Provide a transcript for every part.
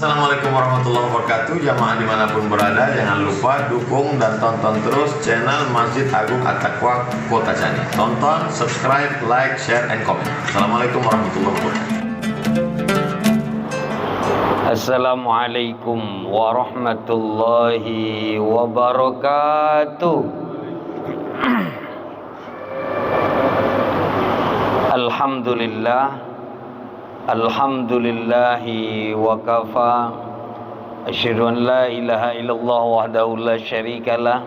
Assalamualaikum warahmatullahi wabarakatuh. Jamaah dimanapun berada, jangan lupa dukung dan tonton terus channel Masjid Agung At-Taqwa Kota Cani. Tonton, subscribe, like, share, and comment. Assalamualaikum warahmatullahi wabarakatuh. Assalamualaikum warahmatullahi wabarakatuh. Alhamdulillah, alhamdulillahi wa kafa. Asyhadu an la ilaha illallah wahdahu la syarikalah,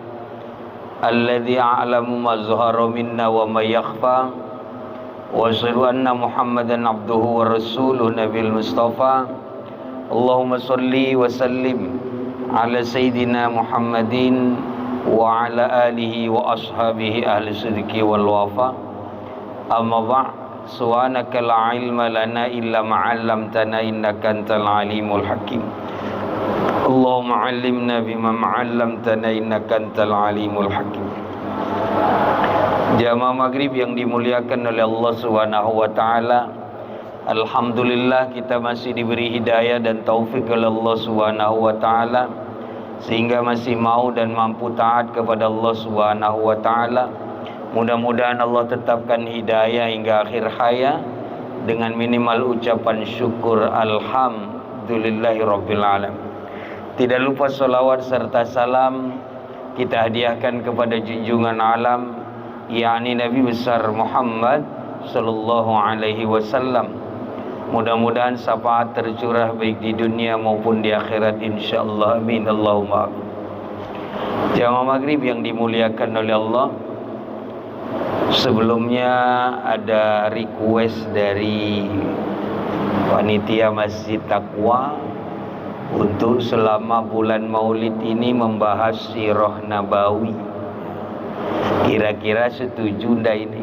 alladzi a'lamu ma zahara minna wa ma yakhfa. Wa asyhadu anna Muhammadan abduhu wa rasuluhu nabiyul mustafa. Allahumma salli wa sallim ala sayyidina Muhammadin wa ala alihi wa ashabihi ahli sidqi wal wafa. Amma ba'd, subhanaka la ilma lana illa ma 'allamtana innaka antal alimul hakim. Allahumma 'allimna bima 'allamtana innaka antal alimul hakim. Jamaah maghrib yang dimuliakan oleh Allah Subhanahu wa taala, alhamdulillah kita masih diberi hidayah dan taufik oleh Allah Subhanahu wa taala sehingga masih mau dan mampu taat kepada Allah Subhanahu wa taala. Mudah-mudahan Allah tetapkan hidayah hingga akhir hayat dengan minimal ucapan syukur alhamdulillahi rabbil alamin. Tidak lupa salawat serta salam kita hadiahkan kepada junjungan alam, yakni Nabi besar Muhammad sallallahu alaihi wasallam. Mudah-mudahan syafaat tercurah baik di dunia maupun di akhirat insyaallah, amin Allahumma amin. Jamaah maghrib yang dimuliakan oleh Allah, sebelumnya ada request dari panitia Masjid Taqwa untuk selama bulan Maulid ini membahas sirah Nabawi. Kira-kira setuju ndak ini?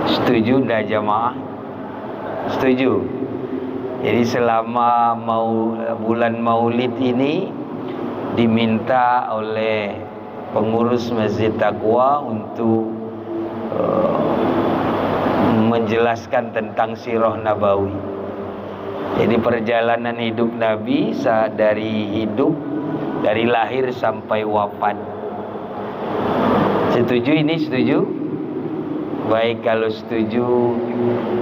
Setuju ndak jamaah? Setuju. Jadi selama bulan Maulid ini diminta oleh pengurus Masjid Taqwa untuk menjelaskan tentang sirah Nabawi. Jadi perjalanan hidup Nabi dari lahir sampai wafat. Setuju ini? Setuju? Baik, kalau setuju,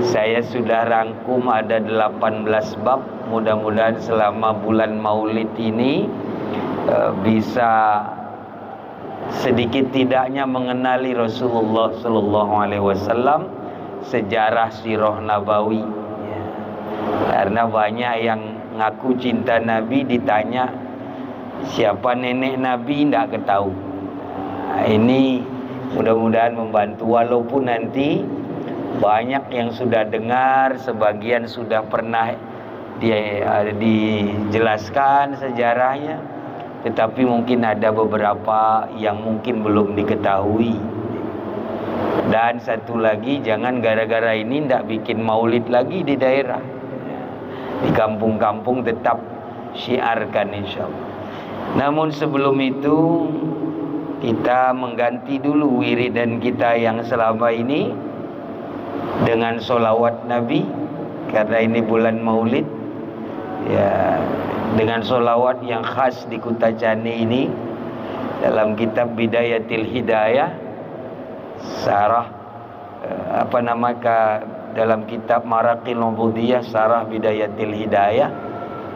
saya sudah rangkum ada 18 bab. Mudah-mudahan selama bulan Maulid ini bisa sedikit tidaknya mengenali Rasulullah sallallahu alaihi wasallam, sejarah sirah Nabawi. Karena banyak yang ngaku cinta Nabi, ditanya siapa nenek Nabi tidak ketahui. Ini mudah-mudahan membantu, walaupun nanti banyak yang sudah dengar, sebagian sudah pernah dijelaskan sejarahnya, tetapi mungkin ada beberapa yang mungkin belum diketahui. Dan satu lagi, jangan gara-gara ini tidak bikin maulid lagi di daerah. Di kampung-kampung tetap syiarkan insyaallah. Namun sebelum itu, kita mengganti dulu wiridan kita yang selama ini dengan sholawat Nabi, karena ini bulan Maulid ya, dengan sholawat yang khas di Kota Cani ini. Dalam kitab Bidayatil Hidayah, sarah dalam kitab Maraqil Ubudiyah, sarah Bidayatil Hidayah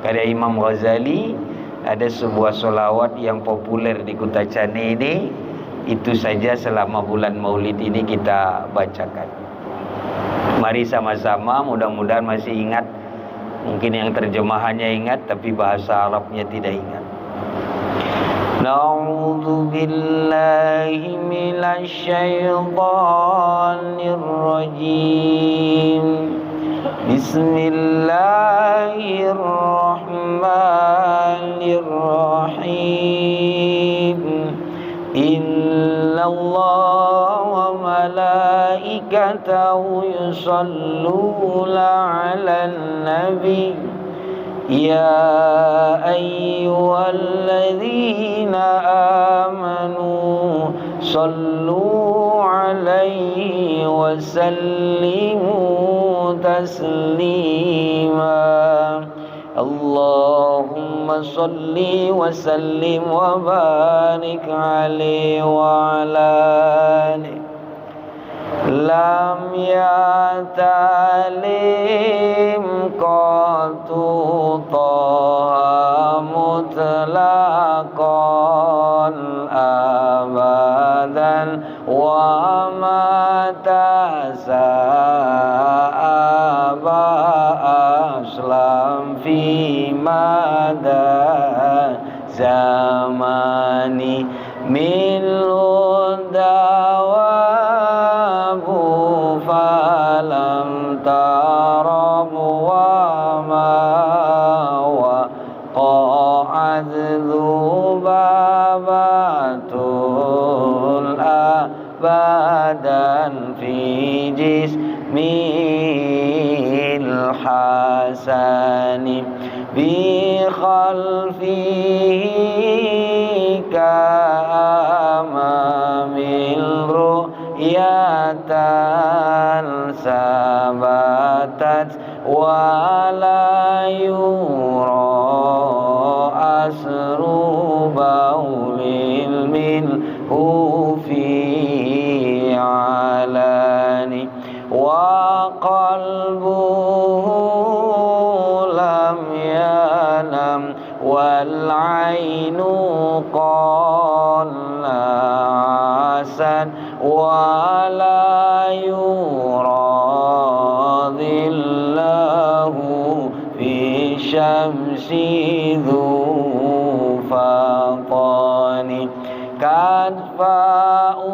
karya Imam Ghazali, ada sebuah sholawat yang populer di Kota Cani ini. Itu saja selama bulan Maulid ini kita bacakan. Mari sama-sama, mudah-mudahan masih ingat. Mungkin yang terjemahannya ingat tapi bahasa Arabnya tidak ingat. Na'udzu billahi minasy syaithanir rajim. Bismillahirrahmanirrahim. Innallaha wa malaikatahu yusholluna 'alan nabi. Ya ayyuhalladzina amanu sallu 'alaihi wa sallimu taslima. Allahumma salli wa sallim wa barik alaihi wa ala alihi. Lam yatalim qatu taha mutlaqan abadan wa mata sa'aba aslam fi mada zamani min dawabu falam tarab wa ma wa qa'ad dhubabatul abadan fi jismil hasani bi khalfihi ka'amamil ru'yatan sabatat wa la yura asru baulil minhu fi alani wa qalbuhu lam yanam wal ainu qalla asan wa la yura dhillahu fi syamsi dhu faqani kadfa'u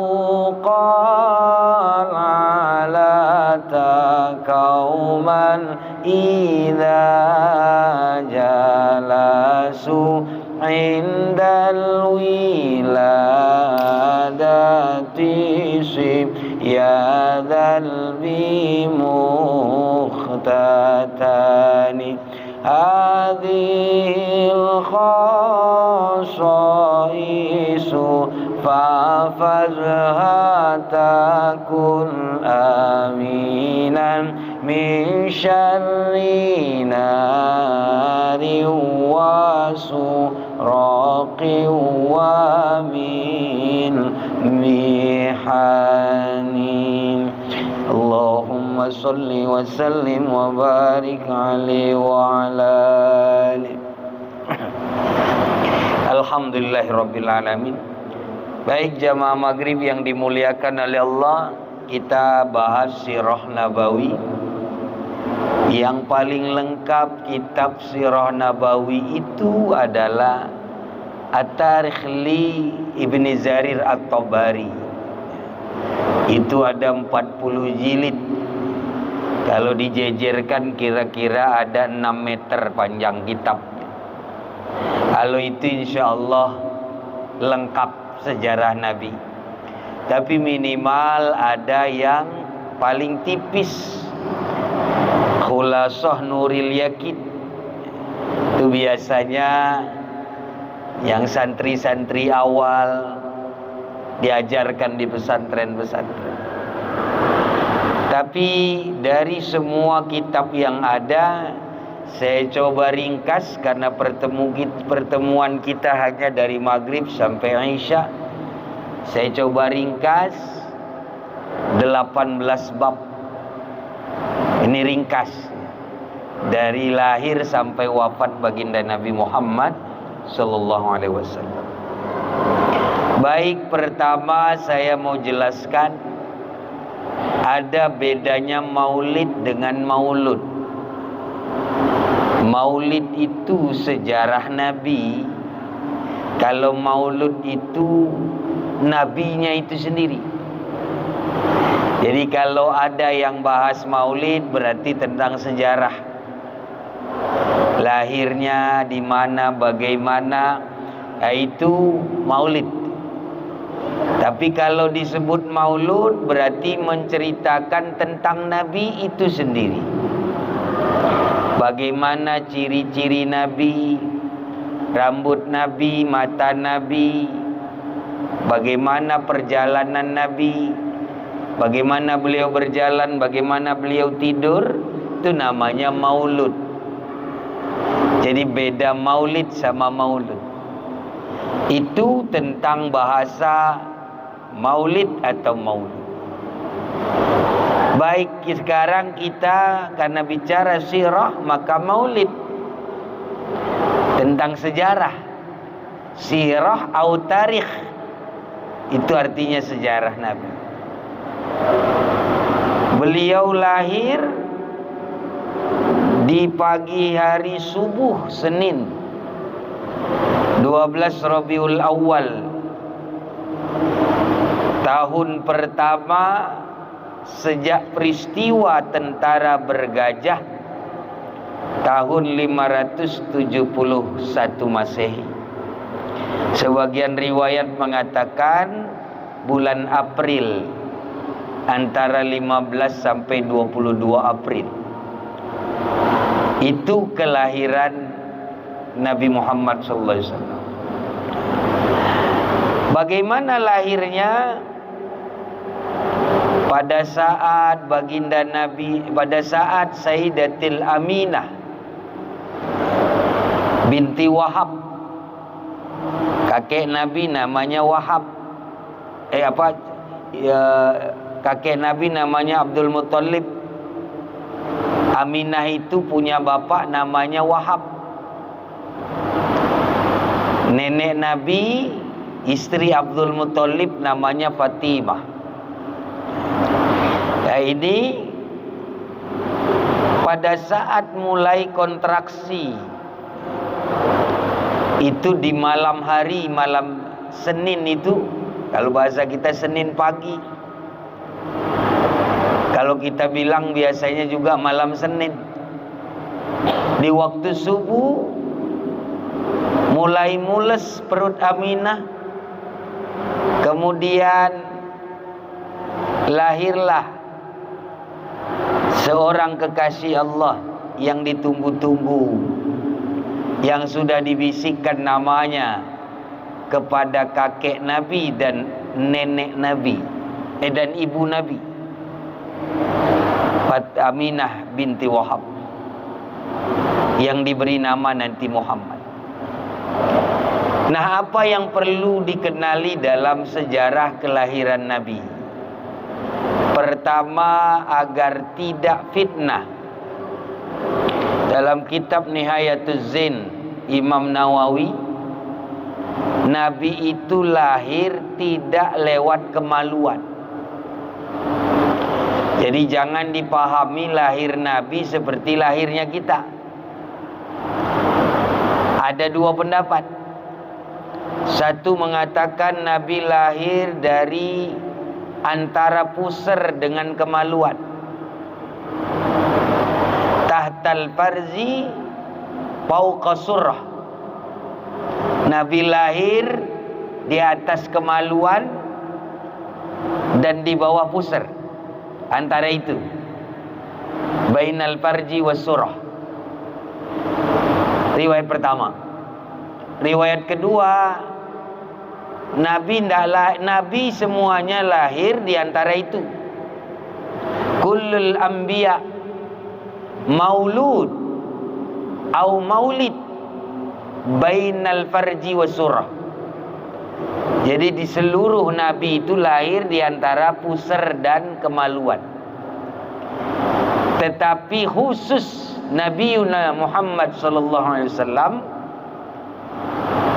qal ala takauman idza jalasu indal wiladati sib ya dhal bi mukhtatani hadhil khasaisu fafazha takun aminan min syarri nari wa suraqi wa min mihani. Allahumma salli wa sallim wa barik alaihi wa ala alihi. Alhamdulillahirabbil alamin. Baik jamaah maghrib yang dimuliakan oleh Allah, kita bahas sirah nabawi. Yang paling lengkap kitab sirah nabawi itu adalah At-Tarikh li Ibni Jarir At-Tabari. Itu ada 40 jilid. Kalau dijejerkan kira-kira ada 6 meter panjang kitab. Kalau itu insya Allah lengkap sejarah Nabi. Tapi minimal ada yang paling tipis, Khulasah Nuril Yaqin. Itu biasanya yang santri-santri awal diajarkan di pesantren-pesantren. Tapi dari semua kitab yang ada, saya coba ringkas karena pertemuan kita hanya dari maghrib sampai Isya. Saya coba ringkas 18 bab. Ini ringkas dari lahir sampai wafat baginda Nabi Muhammad sallallahu alaihi wasallam. Baik, pertama saya mau jelaskan ada bedanya maulid dengan maulud. Maulid itu sejarah Nabi. Kalau maulud itu nabinya itu sendiri. Jadi kalau ada yang bahas maulid berarti tentang sejarah. Lahirnya di mana, bagaimana, itu maulid. Tapi kalau disebut maulud berarti menceritakan tentang Nabi itu sendiri. Bagaimana ciri-ciri Nabi, rambut Nabi, mata Nabi, bagaimana perjalanan Nabi, bagaimana beliau berjalan, bagaimana beliau tidur, itu namanya maulud. Jadi beda maulid sama maulud. Itu tentang bahasa maulid atau maulud. Baik sekarang kita karena bicara sirah, maka maulid tentang sejarah. Sirah atau tarikh, itu artinya sejarah Nabi. Beliau lahir di pagi hari subuh Senin 12 Rabiul Awal, tahun pertama sejak peristiwa tentara bergajah tahun 571 Masehi. Sebagian riwayat mengatakan bulan April, antara 15 sampai 22 April. Itu kelahiran Nabi Muhammad SAW. Bagaimana lahirnya? Pada saat baginda Nabi, pada saat Sayyidatil Aminah binti Wahab, kakek Nabi namanya Wahab. Kakek Nabi namanya Abdul Muttalib. Aminah itu punya bapak namanya Wahab. Nenek Nabi, istri Abdul Muttalib namanya Fatimah. Nah, ini pada saat mulai kontraksi itu di malam hari, malam Senin itu, kalau bahasa kita Senin pagi. Kalau kita bilang biasanya juga malam Senin. Di waktu subuh mulai mules perut Aminah. Kemudian lahirlah seorang kekasih Allah yang ditunggu-tunggu, yang sudah dibisikkan namanya kepada kakek Nabi dan nenek Nabi dan ibu Nabi, Aminah binti Wahab, yang diberi nama nanti Muhammad. Nah, apa yang perlu dikenali dalam sejarah kelahiran Nabi? Pertama, agar tidak fitnah. Dalam kitab Nihayatuz Zain Imam Nawawi, Nabi itu lahir tidak lewat kemaluan. Jadi jangan dipahami lahir Nabi seperti lahirnya kita. Ada dua pendapat. Satu mengatakan Nabi lahir dari antara pusar dengan kemaluan. Tahtal farzi fauqa surah. Nabi lahir di atas kemaluan dan di bawah pusar. Antara itu, bainal farji was surah. Riwayat pertama. Riwayat kedua, Nabi semuanya lahir di antara itu. Kullul anbiya maulud au maulid bainal farji was surah. Jadi di seluruh Nabi itu lahir di antara pusar dan kemaluan. Tetapi khusus Nabi Muhammad SAW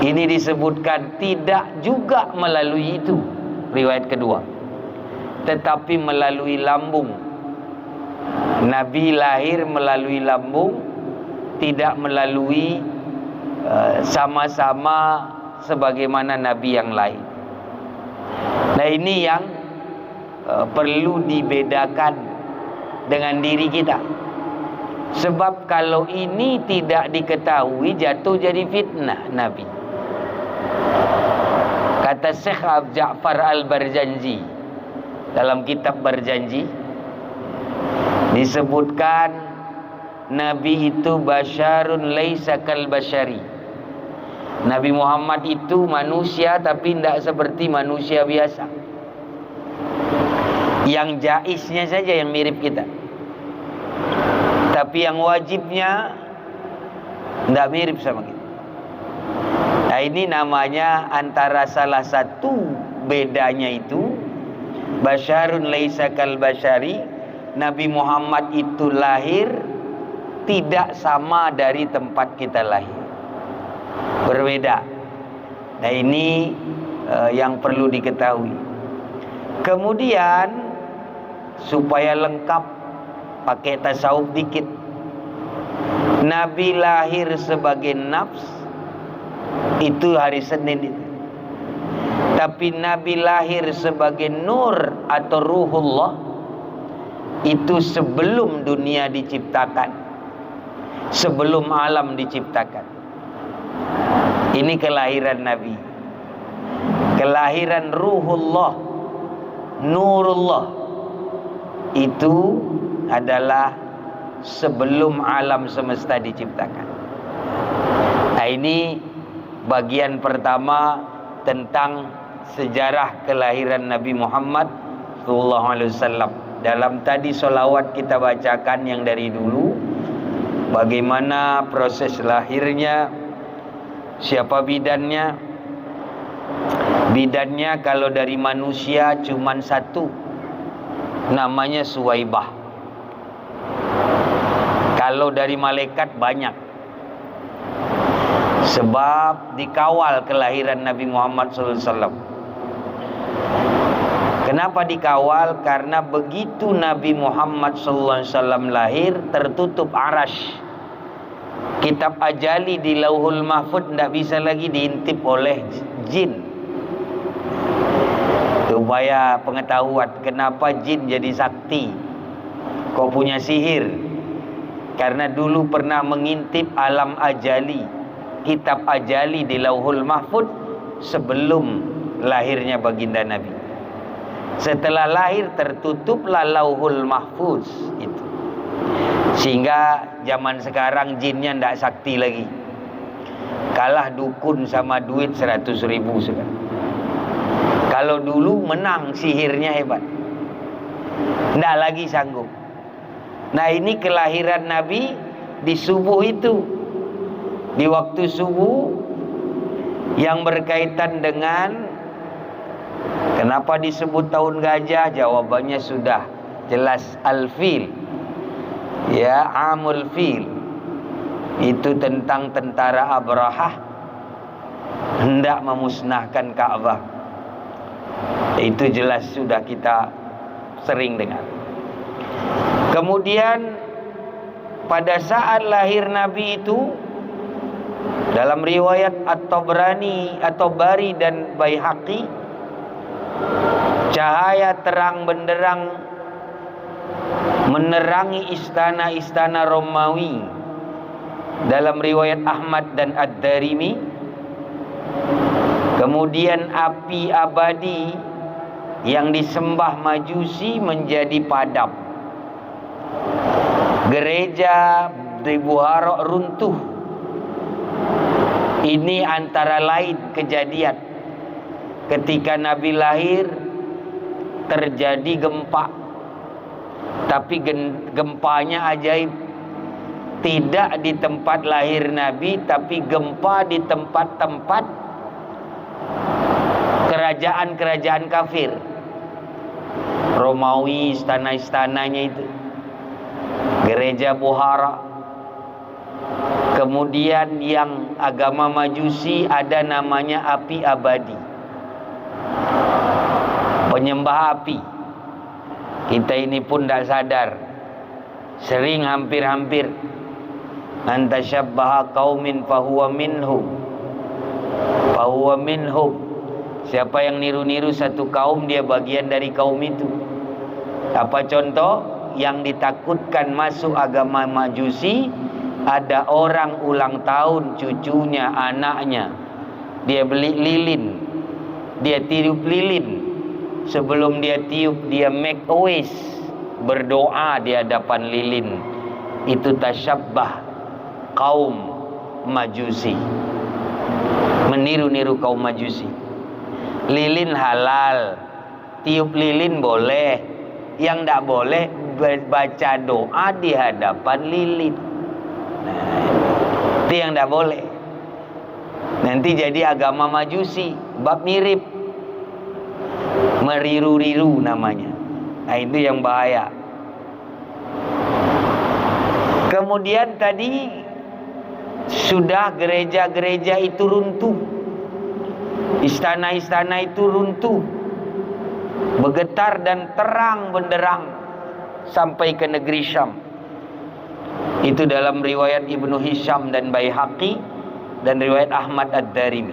ini disebutkan tidak juga melalui itu, riwayat kedua, tetapi melalui lambung. Nabi lahir melalui lambung, tidak melalui sama-sama sebagaimana Nabi yang lain. Nah, ini yang perlu dibedakan dengan diri kita. Sebab kalau ini tidak diketahui, jatuh jadi fitnah Nabi. Kata Syekh Ja'far Al-Barjanji dalam kitab Barjanji, disebutkan Nabi itu basyarun laisa kal basyari. Nabi Muhammad itu manusia tapi tidak seperti manusia biasa. Yang jaiznya saja yang mirip kita. Tapi yang wajibnya Tidak mirip sama kita. Nah, ini namanya antara salah satu bedanya itu basyarun laisa kal basyari. Nabi Muhammad itu lahir tidak sama dari tempat kita lahir, berbeda. Nah, ini yang perlu diketahui. Kemudian supaya lengkap, pakai tasawuf dikit. Nabi lahir sebagai nafs itu hari Senin itu. Tapi Nabi lahir sebagai nur atau ruhullah itu sebelum dunia diciptakan, sebelum alam diciptakan. Ini kelahiran Nabi. Kelahiran ruhullah, nurullah itu adalah sebelum alam semesta diciptakan. Nah, ini bagian pertama tentang sejarah kelahiran Nabi Muhammad SAW. Dalam tadi solawat kita bacakan yang dari dulu, bagaimana proses lahirnya, siapa bidannya. Bidannya kalau dari manusia cuman satu, namanya Suwaibah. Kalau dari malaikat banyak. Sebab dikawal kelahiran Nabi Muhammad SAW. Kenapa dikawal? Karena begitu Nabi Muhammad SAW lahir, tertutup arash. Kitab ajali di Lauhul Mahfud tidak bisa lagi diintip oleh jin. Supaya pengetahuan kenapa jin jadi sakti, kok punya sihir. Karena dulu pernah mengintip alam ajali, kitab ajali di Lauhul Mahfud sebelum lahirnya baginda Nabi. Setelah lahir tertutuplah Lauhul Mahfuz itu. Sehingga zaman sekarang jinnya tidak sakti lagi. Kalah dukun sama duit 100.000 sekarang. Kalau dulu menang, sihirnya hebat, tidak lagi sanggup. Nah, ini kelahiran Nabi di subuh itu, di waktu subuh yang berkaitan dengan kenapa disebut tahun gajah. Jawabannya sudah jelas, al-fil, ya, amul fil. Itu tentang tentara Abrahah hendak memusnahkan Ka'bah. Itu jelas sudah kita sering dengar. Kemudian pada saat lahir Nabi itu, dalam riwayat At-Tabrani, At-Tabari dan Baihaqi, cahaya terang benderang menerangi istana-istana Romawi. Dalam riwayat Ahmad dan Ad-Darimi. Kemudian api abadi yang disembah Majusi menjadi padam. Gereja di Bukhara runtuh. Ini antara lain kejadian ketika Nabi lahir terjadi gempa. Tapi gempanya ajaib. Tidak di tempat lahir Nabi, tapi gempa di tempat-tempat kerajaan-kerajaan kafir. Romawi, istana-istananya itu. Gereja Bukhara. Kemudian yang agama Majusi ada namanya api abadi, penyembah api. Kita ini pun tidak sadar, sering hampir-hampir antasyabbaha qaumin fahuwa minhum, fahuwa minhum. Siapa yang niru-niru satu kaum, dia bagian dari kaum itu. Apa contoh? Yang ditakutkan masuk agama Majusi, ada orang ulang tahun cucunya, anaknya, dia beli lilin, dia tiup lilin. Sebelum dia tiup, dia make a wish, berdoa di hadapan lilin. Itu tasyabbah kaum Majusi, meniru-niru kaum Majusi. Lilin halal, tiup lilin boleh. Yang tidak boleh baca doa di hadapan lilin. Nah, Itu yang tidak boleh. Nanti jadi agama Majusi, bab mirip, meriru-riru namanya. Nah, itu yang bahaya. Kemudian tadi sudah gereja-gereja itu runtuh, istana-istana itu runtuh, bergetar dan terang benderang sampai ke negeri Syam. Itu dalam riwayat Ibnu Hisham dan Baihaqi dan riwayat Ahmad Ad-Darimi.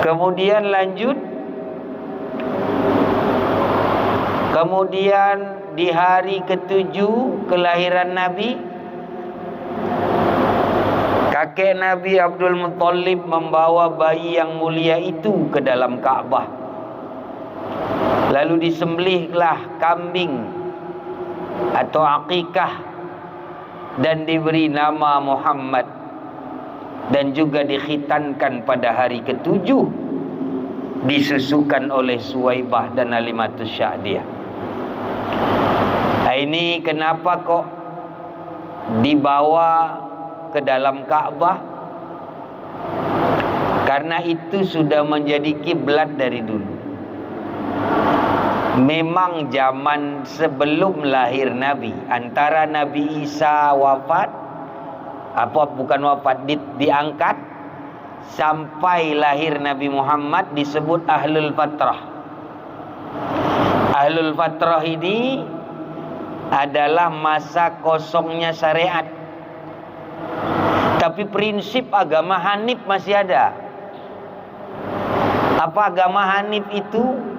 Kemudian lanjut, kemudian di hari ke-7 kelahiran Nabi, kakek Nabi Abdul Muttalib membawa bayi yang mulia itu ke dalam Ka'bah. Lalu disembelihlah kambing atau akikah dan diberi nama Muhammad, dan juga dikhitankan pada hari ke-7, disusukan oleh Suwaibah dan Halimatus Sya'diyah. Nah, ini kenapa kok dibawa ke dalam Ka'bah? Karena itu sudah menjadi kiblat dari dulu. Memang zaman sebelum lahir Nabi, antara Nabi Isa wafat, diangkat, sampai lahir Nabi Muhammad disebut Ahlul Fatrah. Ahlul Fatrah ini adalah masa kosongnya syariat, tapi prinsip agama Hanif masih ada. Apa agama Hanif itu?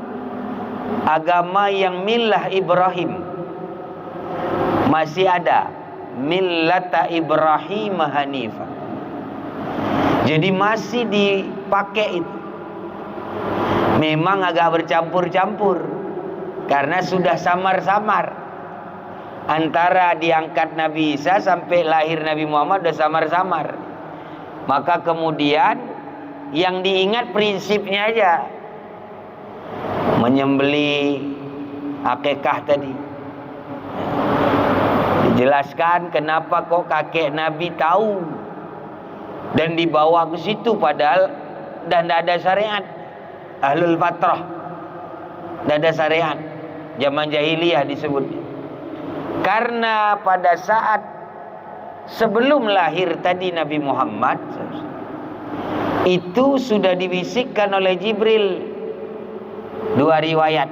Agama yang millah Ibrahim masih ada, millata Ibrahim Hanifah. Jadi masih dipakai itu. Memang agak bercampur-campur karena sudah samar-samar. Antara diangkat Nabi Isa sampai lahir Nabi Muhammad sudah samar-samar. Maka kemudian yang diingat prinsipnya aja, menyembelih akikah tadi. Dijelaskan kenapa kok kakek Nabi tahu dan dibawa ke situ, padahal dan tidak ada syariat. Ahlul Fatrah, tidak ada syariat, zaman jahiliyah disebut. Karena pada saat sebelum lahir tadi Nabi Muhammad, itu sudah dibisikkan oleh Jibril. Dua riwayat.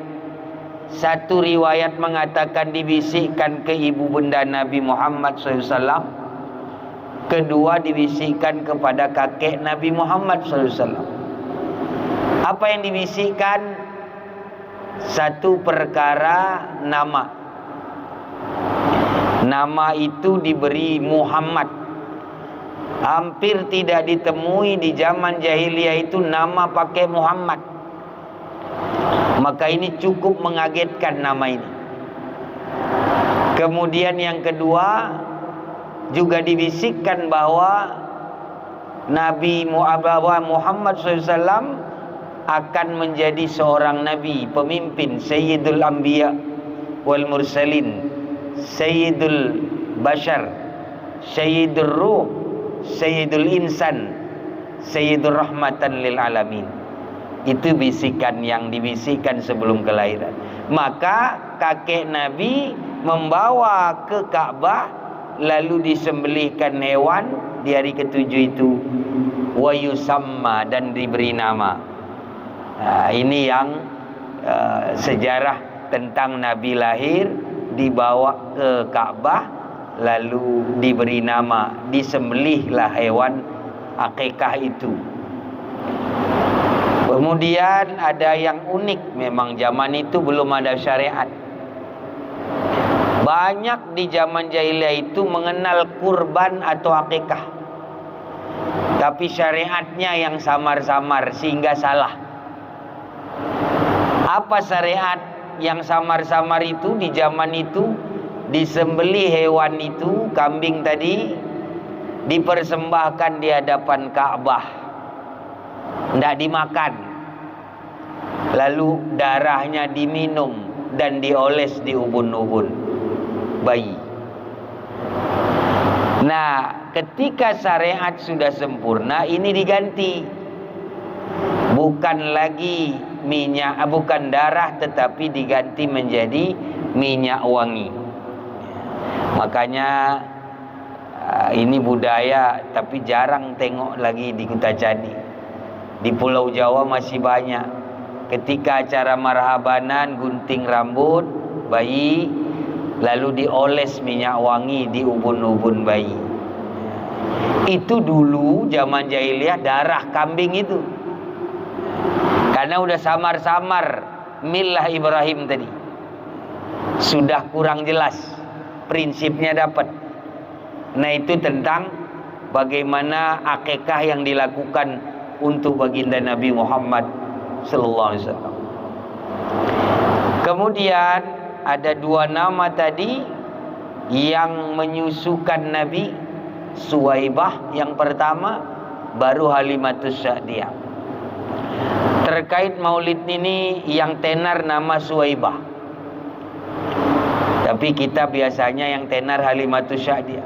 Satu riwayat mengatakan dibisikkan ke ibu bunda Nabi Muhammad SAW. Kedua dibisikkan kepada kakek Nabi Muhammad SAW. Apa yang dibisikkan? Satu perkara nama. Nama itu diberi Muhammad. Hampir tidak ditemui di zaman jahiliyah itu nama pakai Muhammad. Maka ini cukup mengagetkan nama ini. Kemudian yang kedua, juga dibisikkan bahwa Nabi Muhammad SAW akan menjadi seorang Nabi, pemimpin, Sayyidul Anbiya wal Mursalin, Sayyidul Bashar, Sayyidul Ruh, Sayyidul Insan, Sayyidur Rahmatan lil Alamin. Itu bisikan yang dibisikkan sebelum kelahiran. Maka kakek Nabi membawa ke Ka'bah, lalu disembelihkan hewan di hari ke-7 itu, wa yusamma, dan diberi nama. Nah, ini yang sejarah tentang Nabi lahir, dibawa ke Ka'bah, lalu diberi nama, disembelihlah hewan akikah itu. Kemudian ada yang unik, memang zaman itu belum ada syariat. Banyak di zaman jahiliyah itu mengenal kurban atau akikah, tapi syariatnya yang samar-samar sehingga salah. Apa syariat yang samar-samar itu di zaman itu? Disembelih hewan itu, kambing tadi, dipersembahkan di hadapan Ka'bah, tidak dimakan, lalu darahnya diminum dan dioles di ubun-ubun bayi. Nah, ketika syariat sudah sempurna, ini diganti. Bukan lagi minyak, bukan darah, tetapi diganti menjadi minyak wangi. Makanya ini budaya, tapi jarang tengok lagi di Kutajadi. Di Pulau Jawa masih banyak. Ketika acara marhabanan, gunting rambut bayi, lalu dioles minyak wangi di ubun-ubun bayi. Itu dulu zaman jahiliyah darah kambing itu. Karena udah samar-samar milah Ibrahim tadi. Sudah kurang jelas, prinsipnya dapat. Nah, itu tentang bagaimana akikah yang dilakukan untuk baginda Nabi Muhammad sallallahu alaihi wasallam. Kemudian ada 2 nama tadi yang menyusukan Nabi. Suwaibah yang pertama, baru Halimatus Sa'diyah. Terkait maulid ini yang tenar nama Suwaibah, tapi kita biasanya yang tenar Halimatus Sa'diyah.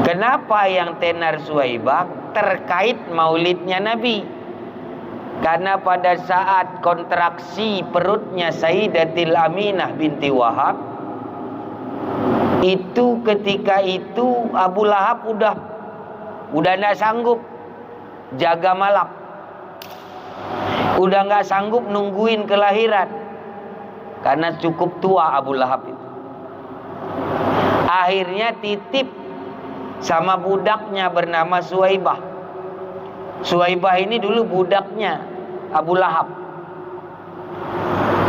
Kenapa yang tenar Suwaibah? Terkait maulidnya Nabi. Karena pada saat kontraksi perutnya Sayyidatil Aminah binti Wahab, itu ketika itu Abu Lahab udah nggak sanggup jaga malam, udah nggak sanggup nungguin kelahiran karena cukup tua Abu Lahab itu. Akhirnya titip sama budaknya bernama Suwaibah. Suwaibah ini dulu budaknya Abu Lahab.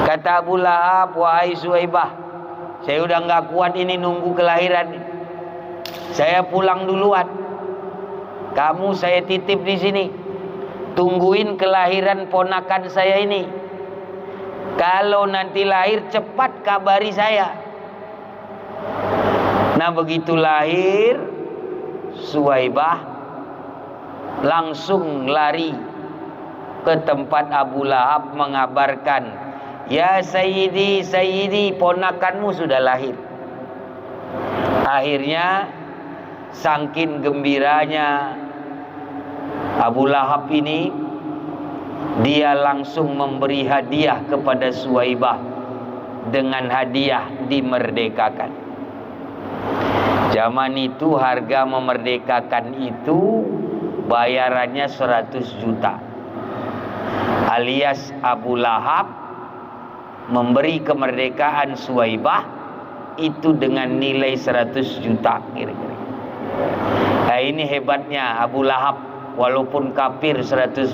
Kata Abu Lahab, wahai Suwaibah, saya udah nggak kuat ini nunggu kelahiran. Saya pulang duluan. Kamu saya titip di sini. Tungguin kelahiran ponakan saya ini. Kalau nanti lahir cepat kabari saya. Nah, begitu lahir, Suwaibah langsung lari ke tempat Abu Lahab mengabarkan, ya Sayyidi, Sayyidi, ponakanmu sudah lahir. Akhirnya saking gembiranya Abu Lahab ini, dia langsung memberi hadiah kepada Suwaibah. Dengan hadiah dimerdekakan. Zaman itu harga memerdekakan itu bayarannya 100 juta. Alias Abu Lahab memberi kemerdekaan Suwaibah itu dengan nilai 100 juta kira-kira. Nah, ini hebatnya Abu Lahab, walaupun kafir 100%,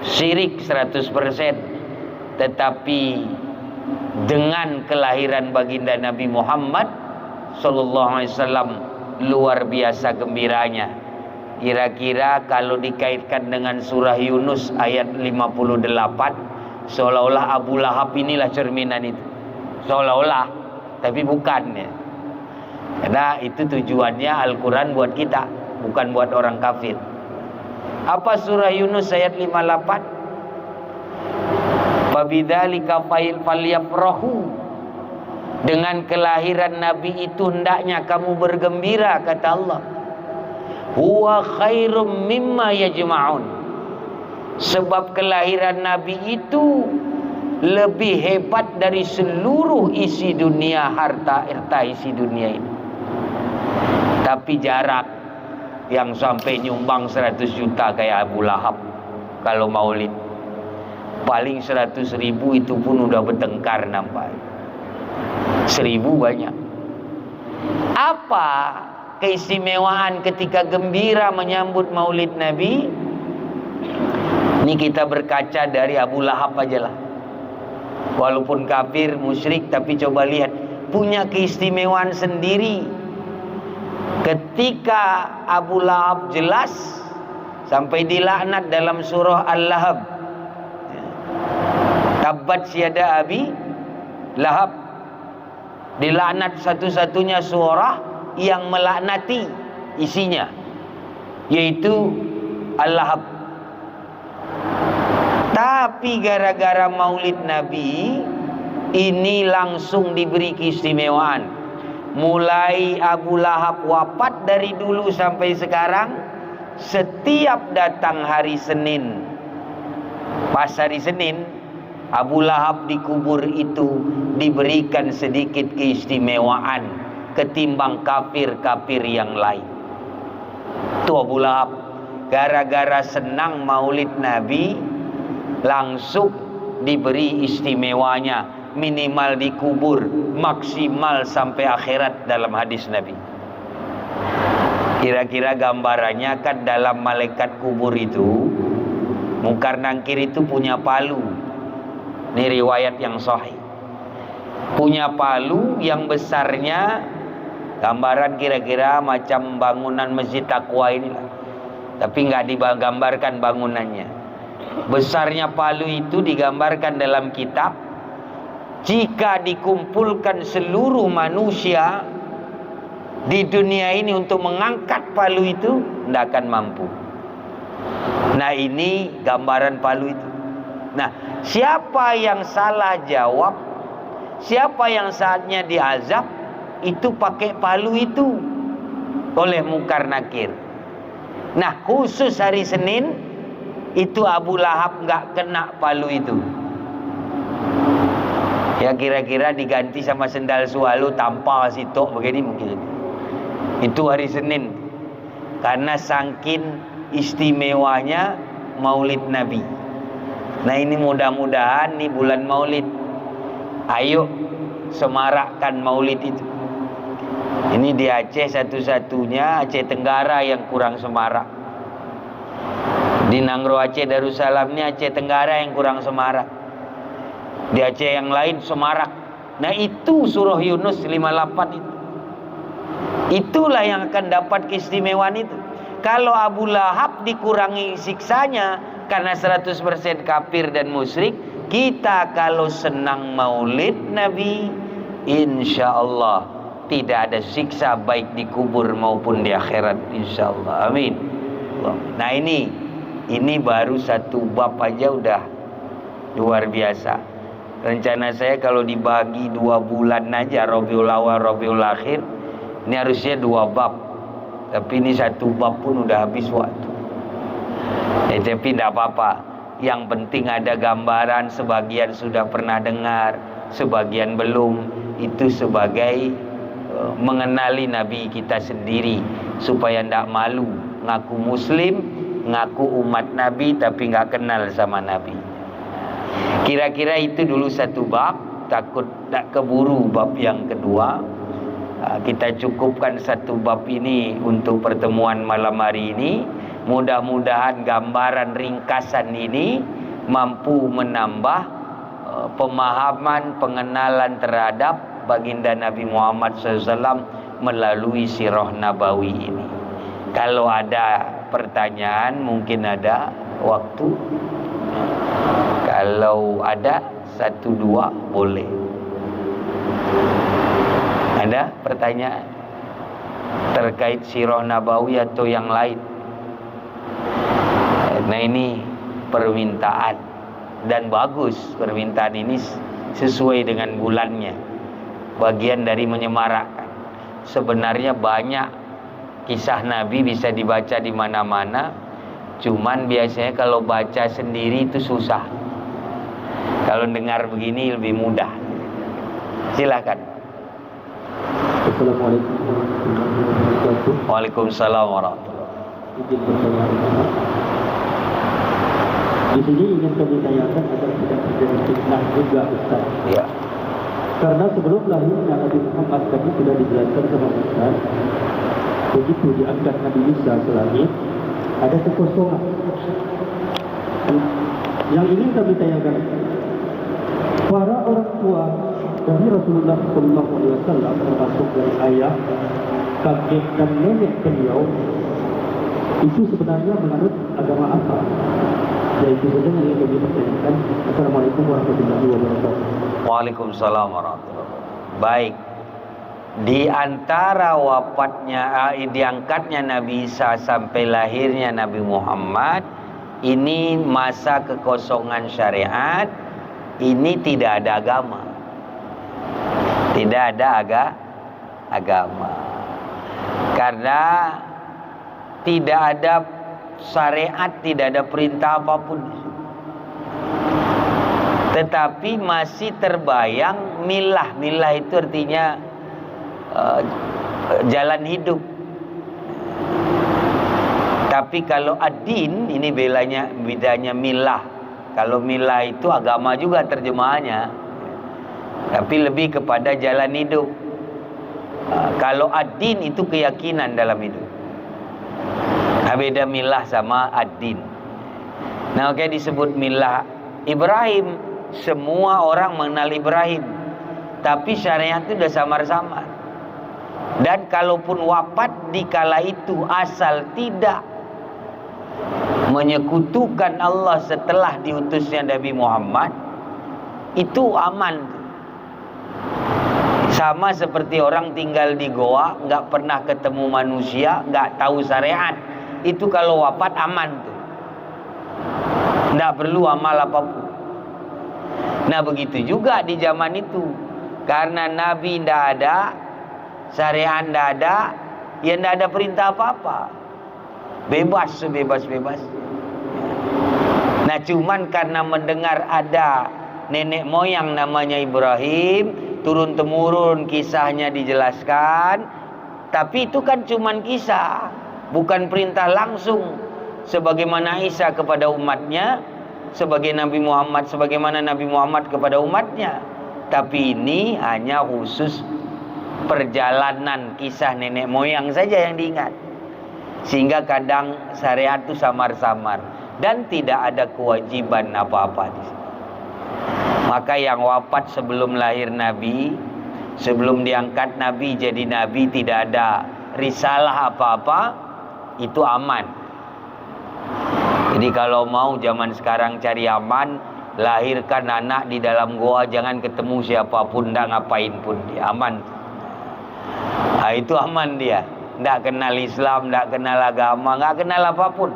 syirik 100%, tetapi dengan kelahiran baginda Nabi Muhammad sallallahu alaihi wasallam luar biasa gembiranya. Kira-kira kalau dikaitkan dengan surah Yunus ayat 58, seolah-olah Abu Lahab inilah cerminan itu. Seolah-olah, tapi bukan ya. Karena itu tujuannya Al-Quran buat kita, bukan buat orang kafir. Apa surah Yunus ayat 58? Fabidzalika falyafrahu. Dengan kelahiran Nabi itu hendaknya kamu bergembira, kata Allah. Huwa khairum mimma yajma'un. Sebab kelahiran Nabi itu lebih hebat dari seluruh isi dunia, harta isi dunia ini. Tapi jarak yang sampai nyumbang 100 juta kayak Abu Lahab kalau maulid. Paling 100.000 itu pun udah bertengkar nampak. 1.000 banyak. Apa keistimewaan ketika gembira menyambut maulid Nabi? Ini kita berkaca dari Abu Lahab aja lah. Walaupun kafir, musyrik, tapi coba lihat, punya keistimewaan sendiri. Ketika Abu Lahab jelas sampai dilaknat dalam surah Al-Lahab, Tabbat syada Abi Lahab, dilaknat satu-satunya surah yang melaknati isinya, yaitu Al-Lahab. Tapi gara-gara maulid Nabi ini langsung diberi keistimewaan. mulai Abu Lahab wafat dari dulu sampai sekarang, setiap datang hari Senin, pas hari Senin, Abu Lahab dikubur itu diberikan sedikit keistimewaan ketimbang kafir-kafir yang lain. Itu Abu Lahab, gara-gara senang maulid Nabi, langsung diberi istimewanya, minimal dikubur, maksimal sampai akhirat dalam hadis Nabi. Kira-kira gambarannya kan dalam malaikat kubur itu, Mungkar Nangkir itu punya palu. Ini riwayat yang sahih. Punya palu yang besarnya, gambaran kira-kira macam bangunan Masjid Taqwa inilah. Tapi nggak digambarkan bangunannya. Besarnya palu itu digambarkan dalam kitab. Jika dikumpulkan seluruh manusia di dunia ini untuk mengangkat palu itu, tidak akan mampu. Nah, ini gambaran palu itu. Nah, siapa yang salah jawab, siapa yang saatnya diazab, itu pakai palu itu oleh Mungkar Nakir. Nah, khusus hari Senin itu Abu Lahab nggak kena palu itu. Ya kira-kira diganti sama sendal sualu tanpa sitok begini mungkin. Itu hari Senin. Karena saking istimewanya Maulid Nabi. Nah, ini mudah-mudahan nih bulan Maulid, ayo semarakkan Maulid itu. Ini di Aceh satu-satunya Aceh Tenggara yang kurang semarak. Di Nangro Aceh Darussalam ini Aceh Tenggara yang kurang semarak. Di Aceh yang lain semarak. Nah, itu surah Yunus 58 itu. Itulah yang akan dapat keistimewaan itu. Kalau Abu Lahab dikurangi siksanya karena 100% kafir dan musyrik, kita kalau senang maulid Nabi, insya Allah tidak ada siksa baik di kubur maupun di akhirat, insya Allah. Amin. Nah, ini baru satu bab aja udah luar biasa. Rencana saya kalau dibagi 2 bulan aja, Rabiul Awal, Rabiul Akhir, ini harusnya 2 bab. Tapi ini 1 bab pun udah habis waktu. Tapi tidak apa-apa. Yang penting ada gambaran, sebagian sudah pernah dengar, sebagian belum. Itu sebagai mengenali Nabi kita sendiri, supaya tidak malu. Ngaku Muslim, ngaku umat Nabi, tapi nggak kenal sama Nabi. Kira-kira itu dulu 1 bab. Takut tak keburu bab yang kedua. Kita cukupkan 1 bab ini untuk pertemuan malam hari ini. Mudah-mudahan gambaran ringkasan ini mampu menambah pemahaman, pengenalan terhadap baginda Nabi Muhammad SAW melalui sirah Nabawi ini. Kalau ada pertanyaan, mungkin ada waktu. Kalau ada 1-2 boleh. Ada pertanyaan terkait sirah Nabawi atau yang lain? Nah, ini permintaan, dan bagus permintaan ini sesuai dengan bulannya. Bagian dari menyemarakkan. Sebenarnya banyak kisah Nabi bisa dibaca di mana-mana. Cuman biasanya kalau baca sendiri itu susah. Kalau dengar begini lebih mudah. Silakan. Assalamualaikum warahmatullahi wabarakatuh. Waalaikumsalam warahmatullahi wabarakatuh. Izin bertanya. Di sini ingin kami tanyakan agar tidak terjadi fitnah juga, Ustaz. Ya. Karena sebelum lahirnya Nabi Muhammad tadi sudah dijelaskan sama Ustaz, begitu diangkat Nabi Isa ke langit, ada kekosongan. Yang ingin kami tanyakan, para orang tua dari Rasulullah SAW, termasuk dari ayah, kakek dan nenek beliau, itu sebenarnya menganut agama apa? Yaitu saja yang ingin kami pertanyakan. Assalamualaikum warahmatullahi wabarakatuh. Waalaikumsalam warahmatullahi wabarakatuh. Baik. Di antara diangkatnya Nabi Isa sampai lahirnya Nabi Muhammad, ini masa kekosongan syariat. Ini tidak ada agama. Tidak ada agama. Karena tidak ada syariat, tidak ada perintah apapun. Tetapi masih terbayang milah. Milah itu artinya jalan hidup. Tapi kalau ad-din, ini bedanya milah. Kalau milah itu agama juga terjemahannya, tapi lebih kepada jalan hidup. Kalau ad-din itu keyakinan dalam hidup. Beda milah sama ad-din. Nah, oke, disebut milah Ibrahim. Semua orang mengenal Ibrahim, tapi syariat itu sudah samar-samar. Dan kalaupun wafat di kala itu, asal tidak menyekutukan Allah setelah diutusnya Nabi Muhammad, itu aman. Sama seperti orang tinggal di goa, nggak pernah ketemu manusia, nggak tahu syariat, itu kalau wafat aman tuh, nggak perlu amal apapun. Nah, begitu juga di zaman itu, karena Nabi nggak ada, syariat nggak ada, ya nggak ada perintah apa-apa, bebas sebebas-bebas. Nah, cuman karena mendengar ada nenek moyang namanya Ibrahim, turun-temurun kisahnya dijelaskan, tapi itu kan cuman kisah, bukan perintah langsung sebagaimana Isa kepada umatnya, sebagaimana Nabi Muhammad kepada umatnya. Tapi ini hanya khusus perjalanan kisah nenek moyang saja yang diingat. Sehingga kadang syariat itu samar-samar dan tidak ada kewajiban apa-apa di sini. Maka yang wafat sebelum lahir Nabi, sebelum diangkat Nabi jadi Nabi, tidak ada risalah apa-apa, itu aman. Jadi kalau mau zaman sekarang cari aman, lahirkan anak di dalam goa, jangan ketemu siapapun, nggak ngapain pun, dia aman. Nah, itu aman dia, nggak kenal Islam, nggak kenal agama, nggak kenal apapun,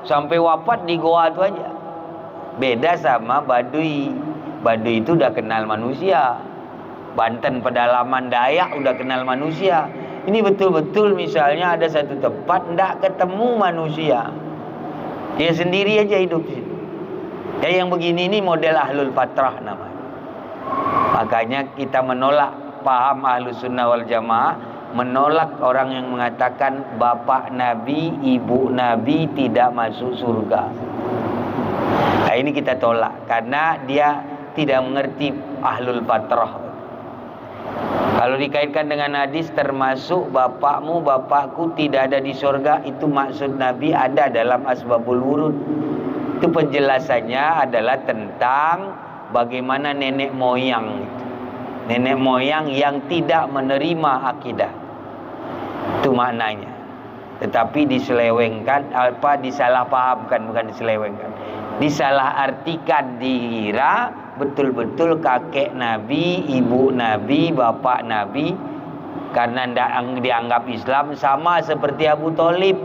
sampai wafat di goa itu aja. Beda sama Baduy. Baduy itu udah kenal manusia. Banten pedalaman Dayak udah kenal manusia. Ini betul-betul misalnya ada satu tempat nggak ketemu manusia, dia sendiri aja hidup sih. Ya, yang begini ini model ahlul fatrah namanya. Makanya kita menolak paham ahlus sunnah wal jamaah, menolak orang yang mengatakan bapak Nabi, ibu Nabi tidak masuk surga. Nah, ini kita tolak karena dia tidak mengerti ahlul fatrah. Kalau dikaitkan dengan hadis termasuk bapakmu, bapakku tidak ada di surga, itu maksud Nabi ada dalam asbabul wurud. Itu penjelasannya adalah tentang bagaimana nenek moyang. Nenek moyang yang tidak menerima akidah. Itu maknanya. Tetapi diselewengkan, disalahpahamkan, bukan diselewengkan. Disalahartikan, dikira betul-betul kakek Nabi, ibu Nabi, bapak Nabi, karena dianggap Islam sama seperti Abu Thalib,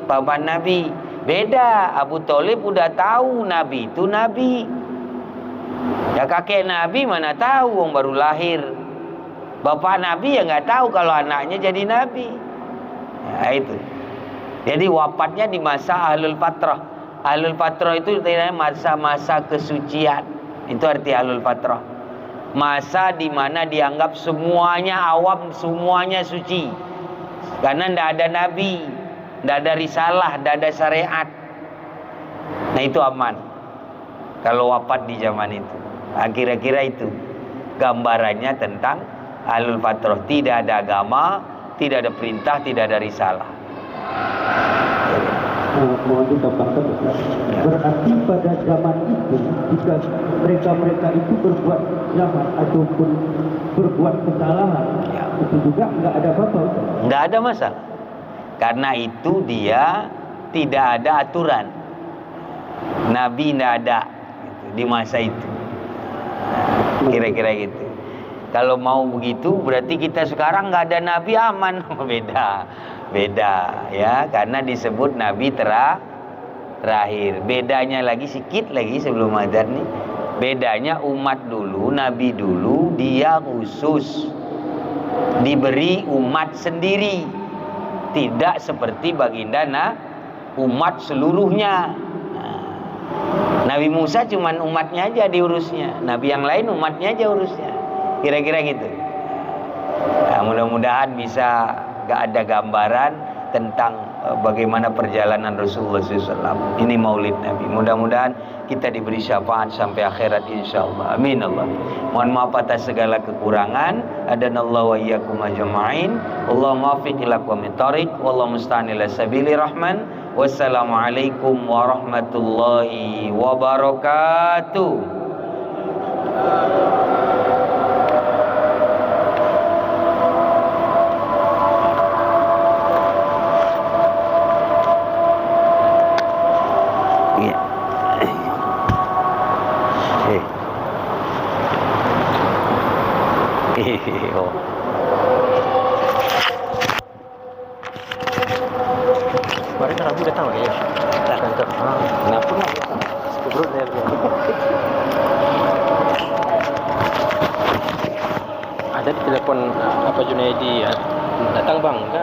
paman Nabi. Beda, Abu Thalib udah tahu Nabi itu Nabi. Ya, kakek Nabi mana tahu, orang baru lahir. Bapak Nabi ya nggak tahu kalau anaknya jadi Nabi. Nah, itu. Jadi wafatnya di masa ahlul fatrah. Ahlul fatrah itu masa-masa kesucian. Itu arti ahlul fatrah. Masa di mana dianggap semuanya awam, semuanya suci. Karena tidak ada nabi, tidak ada risalah, tidak ada syariat. Nah, itu aman kalau wafat di zaman itu. Nah, kira-kira itu gambarannya tentang ahlul fatrah. Tidak ada agama, tidak ada perintah, tidak ada risalah. Mohon ditambahkan, berarti pada zaman itu jika mereka itu berbuat jahat ataupun berbuat kesalahan, Ya. itu juga nggak ada apa-apa. Nggak ada masalah, karena itu dia tidak ada aturan. Nabi nggak ada gitu, di masa itu. Kira-kira gitu. Kalau mau begitu berarti kita sekarang nggak ada nabi, aman. Beda ya, karena disebut nabi terakhir. Bedanya lagi sedikit lagi sebelum adzan nih. Bedanya umat dulu, nabi dulu dia khusus. diberi umat sendiri, tidak seperti baginda umat seluruhnya. Nabi Musa cuman umatnya aja diurusnya, nabi yang lain umatnya aja urusnya, kira-kira gitu. Nah, mudah-mudahan bisa gak ada gambaran tentang bagaimana perjalanan Rasulullah SAW. Ini Maulid Nabi. Mudah-mudahan kita diberi syafaat sampai akhirat insyaallah. Amin Allah. Mohon maaf atas segala kekurangan. Adanallahu wa iyyakum ajma'in. Allahumma waffiq ila aqwamit thoriq wallahu musta'an ila sabili rahman. Wassalamualaikum warahmatullahi wabarakatuh. Oh. Kemarin Rabu datang lagi ya? Datang. Kenapa nggak? Kebrut ya. Ada di telepon apa Junaidi ya? Datang bang, enggak?